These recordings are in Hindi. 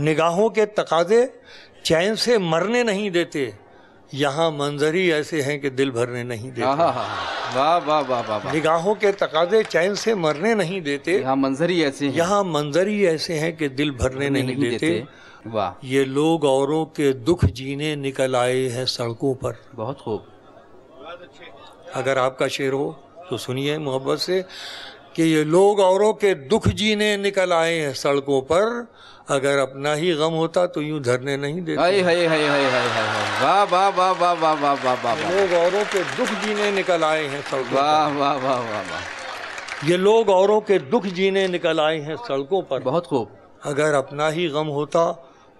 निगाहों के तकाजे चैन से मरने नहीं देते, यहाँ मंजर ही ऐसे हैं कि दिल भरने नहीं देते। वाह वाह वाह वाह। निगाहों के तकाजे चैन से मरने नहीं देते, यहाँ मंजर ही ऐसे हैं, यहाँ मंजर ही ऐसे हैं कि दिल भरने नहीं देते। वाह। ये लोग औरों के दुख जीने निकल आए हैं सड़कों पर। बहुत खूब। अगर आपका शेर हो तो सुनिए मोहब्बत से कि ये लोग औरों के दुख जीने निकल आए हैं सड़कों पर, अगर अपना ही गम होता तो यूं धरने नहीं देते। हाय हाय हाय हाय हाय हाय। वाह वाह वाह वाह वाह वाह वाह वाह। लोग औरों के दुख जीने निकल आए हैं सड़कों पर। वाह वाह वाह वाह वाह। ये लोग औरों के दुख जीने निकल आए हैं सड़कों पर। बहुत खूब। अगर अपना ही गम होता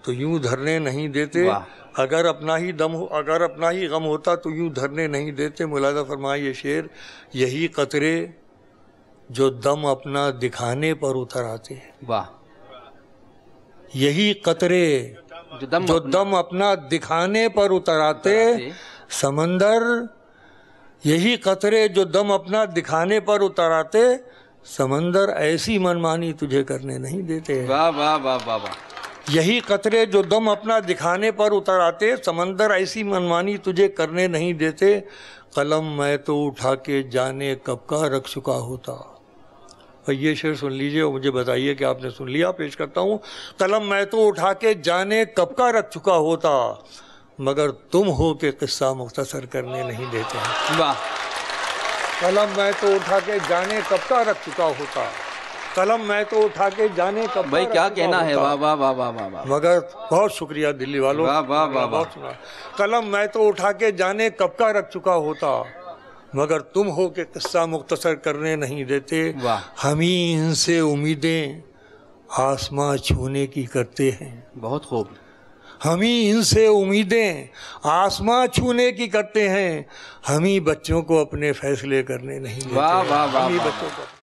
तो यूं धरने नहीं देते। अगर अपना ही गम होता तो यूं धरने नहीं देते। मुलाजा फरमाए ये शेर, यही कतरे जो दम अपना दिखाने पर उतर आते हैं। वाह। यही कतरे जो दम अपना दिखाने पर उतर आते समंदर, यही कतरे जो दम अपना दिखाने पर उतर आते समंदर ऐसी मनमानी तुझे करने नहीं देते। वाह वाह वाह वाह वाह। यही कतरे जो दम अपना दिखाने पर उतर आते समंदर ऐसी मनमानी तुझे करने नहीं देते। कलम मैं तो उठा के जाने कब का रख चुका होता। और ये शेर सुन लीजिए और मुझे बताइए कि आपने सुन लिया। पेश करता हूँ। कलम मैं तो उठा के जाने कब का रख चुका होता, मगर तुम हो के किस्सा मुख्तसर करने नहीं देते हैं। वाह। कलम मैं तो उठा के जाने कब का रख चुका होता, कलम मैं तो उठा के जाने कब। भाई क्या कहना है। वाह वाह वाह वाह वाह। मगर बहुत शुक्रिया दिल्ली वालों। वाह वाह वाह वाह। कलम मैं तो उठा के जाने कब का रख चुका होता, मगर तुम हो के किस्सा मुख्तसर करने नहीं देते। हम ही इनसे उम्मीदें आसमां छूने की करते हैं। बहुत खूब। हम ही इनसे उम्मीदें आसमां छूने की करते हैं, हम ही बच्चों को अपने फैसले करने नहीं देते। वाह वाह वाह। हम ही बच्चों को